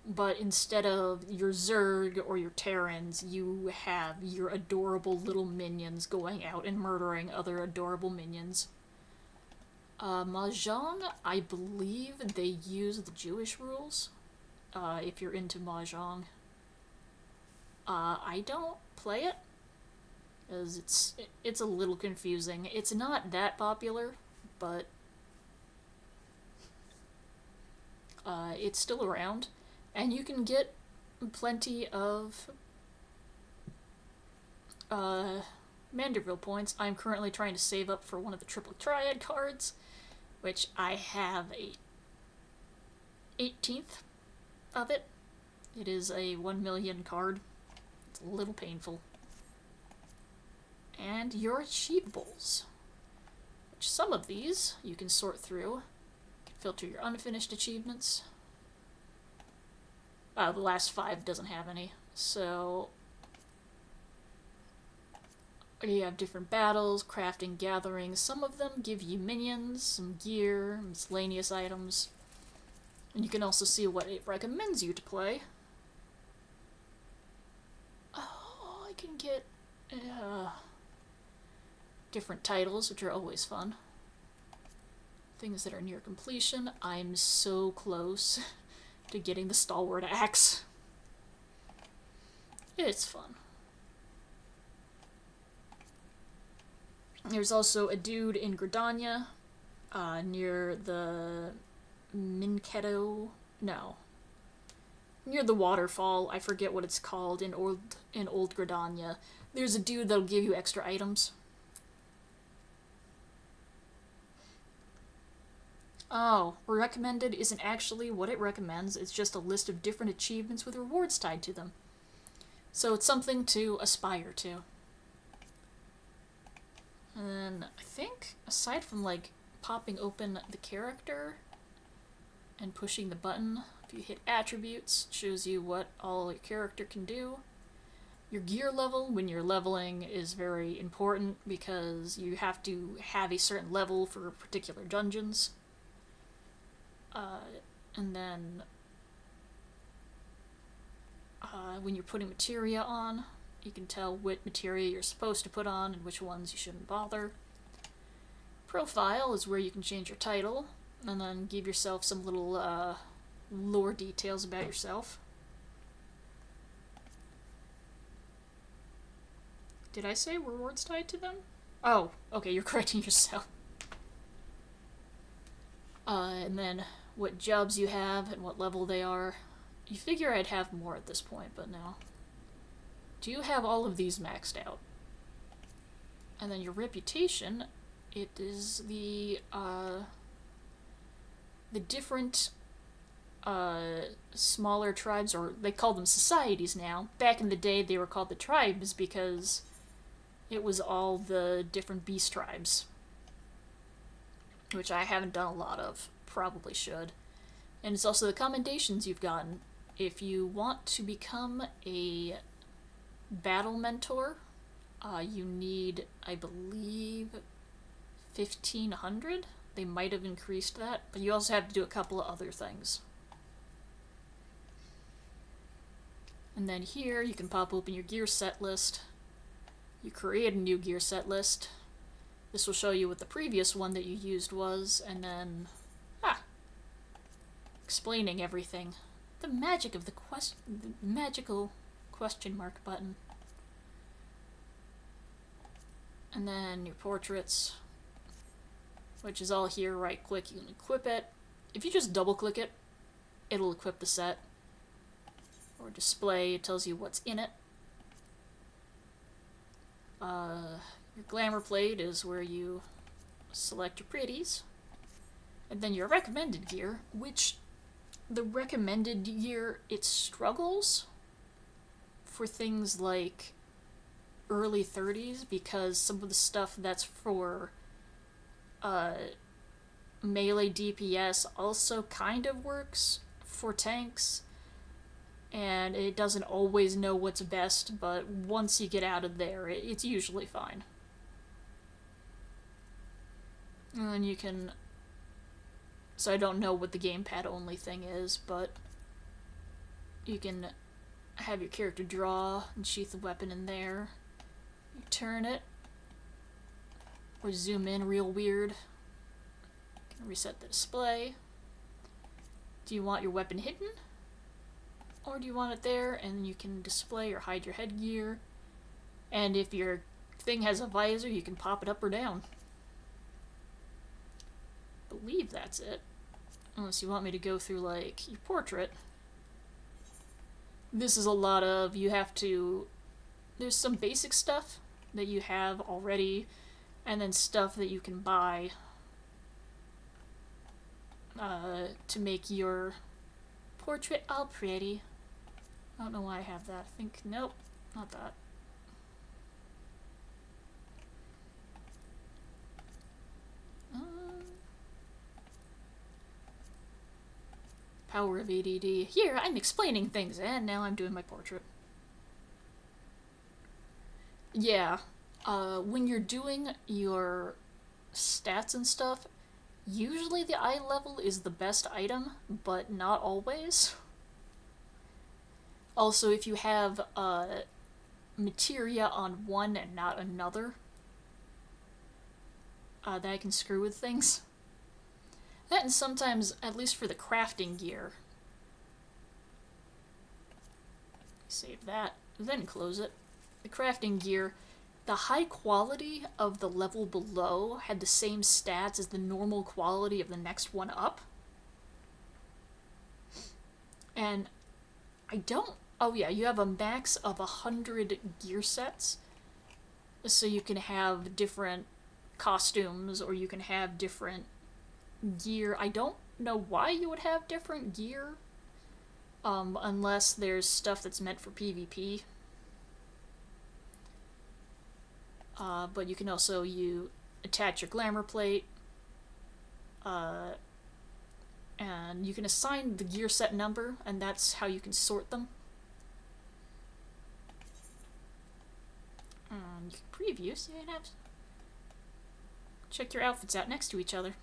but instead of your Zerg or your Terrans, you have your adorable little minions going out and murdering other adorable minions. Mahjong, I believe they use the Jewish rules, if you're into Mahjong. I don't play it, because it's a little confusing. It's not that popular, but it's still around, and you can get plenty of Manderville points. I'm currently trying to save up for one of the Triple Triad cards, which I have a 18th of it. It is a 1 million card. It's a little painful. And your achievables, which some of these you can sort through. You can filter your unfinished achievements. The last 5 doesn't have any, so you have different battles, crafting, gathering. Some of them give you minions, some gear, miscellaneous items. And you can also see what it recommends you to play. Oh, I can get different titles, which are always fun. Things that are near completion. I'm so close to getting the Stalwart Axe. It's fun. There's also a dude in Gridania, near the Minketo... no. Near the waterfall, I forget what it's called in old Gridania. There's a dude that'll give you extra items. Oh, recommended isn't actually what it recommends, it's just a list of different achievements with rewards tied to them. So it's something to aspire to. And then, I think, aside from, like, popping open the character and pushing the button, if you hit attributes, it shows you what all your character can do. Your gear level, when you're leveling, is very important because you have to have a certain level for particular dungeons. And then, when you're putting materia on, you can tell what materia you're supposed to put on and which ones you shouldn't bother. Profile is where you can change your title, and then give yourself some little lore details about yourself. Did I say rewards tied to them? Oh, okay, you're correcting yourself. And then what jobs you have and what level they are. You figure I'd have more at this point, but no. Do you have all of these maxed out? And then your reputation, it is the different smaller tribes, or they call them societies now. Back in the day they were called the tribes because it was all the different beast tribes, which I haven't done a lot of, probably should. And it's also the commendations you've gotten. If you want to become a battle mentor, you need, I believe, 1,500? They might have increased that, but you also have to do a couple of other things. And then here, you can pop open your gear set list. You create a new gear set list. This will show you what the previous one that you used was, and then explaining everything. The magic of the magical question mark button. And then your portraits, which is all here. Right click, you can equip it. If you just double click it, it'll equip the set. Or display, it tells you what's in it. Your glamour plate is where you select your pretties. And then your recommended gear, which the recommended gear, it struggles for things like early 30s because some of the stuff that's for melee DPS also kind of works for tanks, and it doesn't always know what's best, but once you get out of there, it's usually fine. And then you can... So I don't know what the gamepad only thing is, but you can have your character draw and sheath the weapon in there. You turn it, or zoom in real weird. You can reset the display. Do you want your weapon hidden? Or do you want it there, and you can display or hide your headgear. And if your thing has a visor, you can pop it up or down. I believe that's it. Unless you want me to go through, like, your portrait. This is a lot of, you have to... There's some basic stuff that you have already, and then stuff that you can buy to make your portrait all pretty. I don't know why I have that. I think, nope, not that. Power of ADD. Here, I'm explaining things, and now I'm doing my portrait. Yeah, when you're doing your stats and stuff, usually the eye level is the best item, but not always. Also, if you have materia on one and not another, that can screw with things. That, and sometimes, at least for the crafting gear. Save that, then close it. The crafting gear, the high quality of the level below had the same stats as the normal quality of the next one up. And I don't... Oh yeah, you have a max of 100 gear sets. So you can have different costumes, or you can have different gear. I don't know why you would have different gear, unless there's stuff that's meant for PvP. But you can also attach your glamour plate, and you can assign the gear set number, and that's how you can sort them. And you can preview, so you can have check your outfits out next to each other.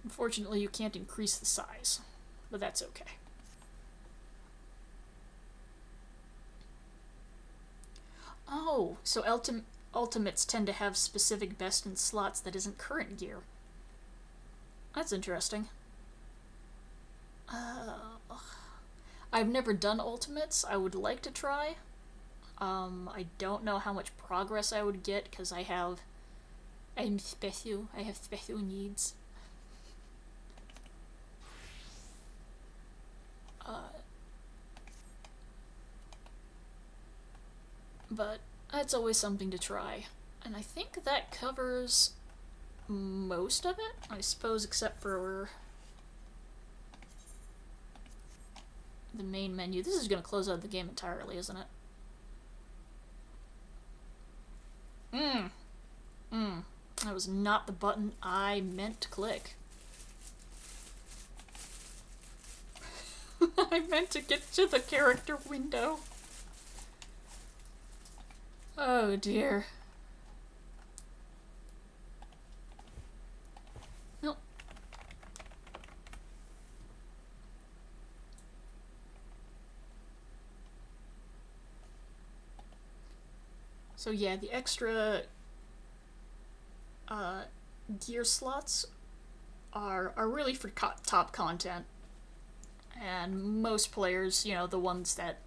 Unfortunately, you can't increase the size, but that's okay. Oh, so ultimates tend to have specific best in slots that isn't current gear. That's interesting. I've never done ultimates. I would like to try. I don't know how much progress I would get because I'm special. I have special needs. But that's always something to try. And I think that covers most of it, I suppose, except for the main menu. This is going to close out the game entirely, isn't it? That was not the button I meant to click. I meant to get to the character window. Oh dear. Nope. So yeah, the extra gear slots are really for top content, and most players, you know, the ones that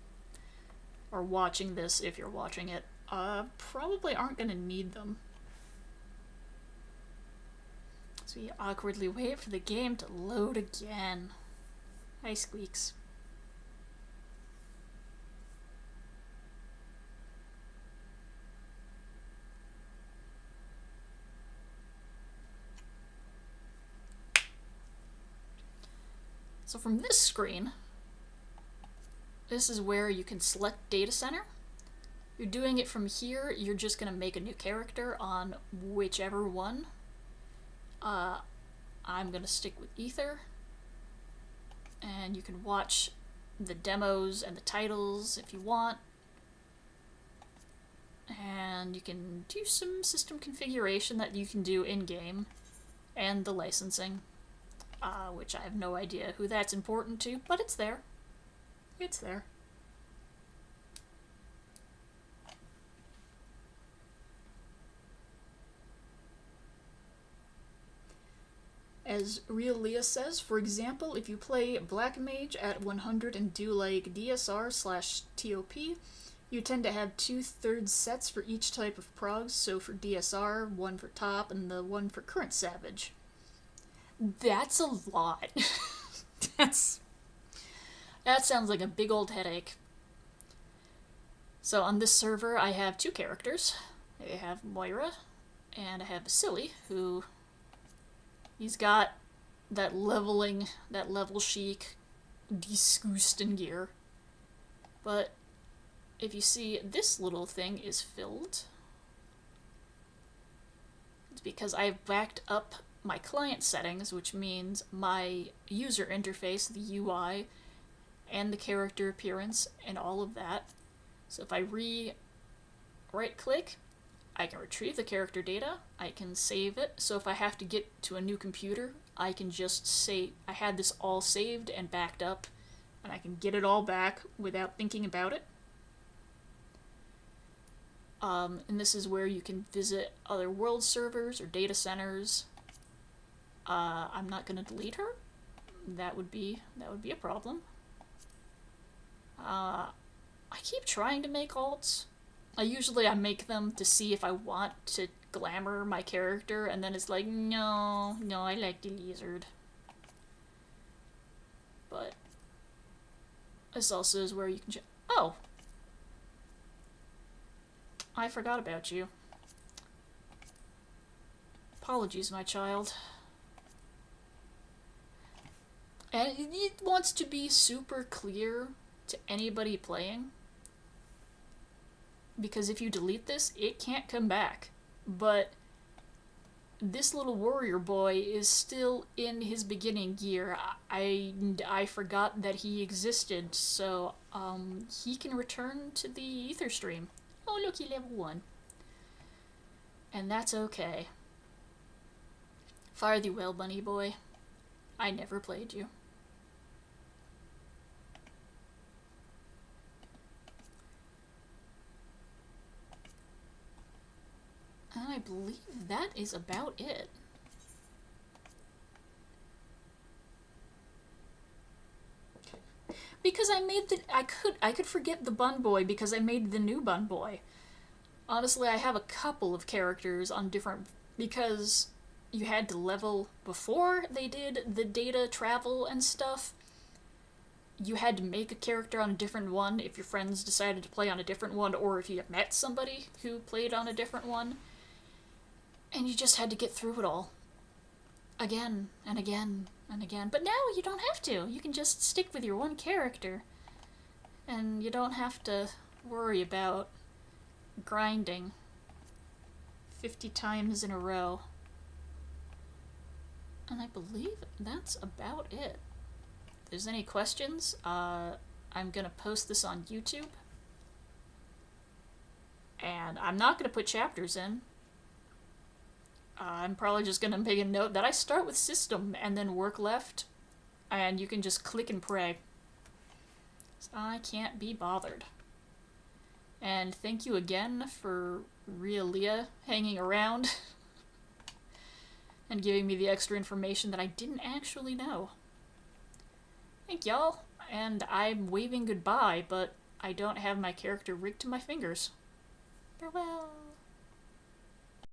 are watching this, if you're watching it, probably aren't going to need them. So we awkwardly wait for the game to load again. Hi, Squeaks. So from this screen, this is where you can select data center. You're doing it from here, you're just going to make a new character on whichever one. I'm going to stick with Ether. And you can watch the demos and the titles if you want. And you can do some system configuration that you can do in-game. And the licensing. Which I have no idea who that's important to, but it's there. It's there. As RealLhea says, for example, if you play Black Mage at 100 and do like DSR/TOP, you tend to have 2/3 sets for each type of progs, so for DSR, one for top, and the one for current Savage. That's a lot. That sounds like a big old headache. So on this server, I have 2 characters. I have Moira, and I have Silly, who... he's got that level chic, disgusting gear. But if you see, this little thing is filled. It's because I've backed up my client settings, which means my user interface, the UI, and the character appearance, and all of that. So if I right-click, I can retrieve the character data, I can save it, so if I have to get to a new computer, I can just say, I had this all saved and backed up, and I can get it all back without thinking about it. And this is where you can visit other world servers or data centers. I'm not going to delete her. That would be a problem. I keep trying to make alts. I make them to see if I want to glamour my character, and then it's like, no, I like the lizard. But this also is where you can oh! I forgot about you. Apologies, my child. And it wants to be super clear to anybody playing, because if you delete this, it can't come back. But this little warrior boy is still in his beginning gear. I forgot that he existed, so he can return to the ether stream. Oh look, he level 1. And that's okay. Fare thee well, bunny boy. I never played you. And I believe that is about it. Because I made the... I could forget the bun boy because I made the new bun boy. Honestly, I have a couple of characters on different... because you had to level before they did the data travel and stuff. You had to make a character on a different one if your friends decided to play on a different one, or if you met somebody who played on a different one. And you just had to get through it all. Again, and again, and again. But now you don't have to. You can just stick with your one character. And you don't have to worry about grinding 50 times in a row. And I believe that's about it. If there's any questions, I'm gonna post this on YouTube. And I'm not gonna put chapters in. I'm probably just gonna make a note that I start with system and then work left, and you can just click and pray. So I can't be bothered. And thank you again for RealLhea hanging around. and giving me the extra information that I didn't actually know. Thank y'all, and I'm waving goodbye, but I don't have my character rigged to my fingers. Farewell.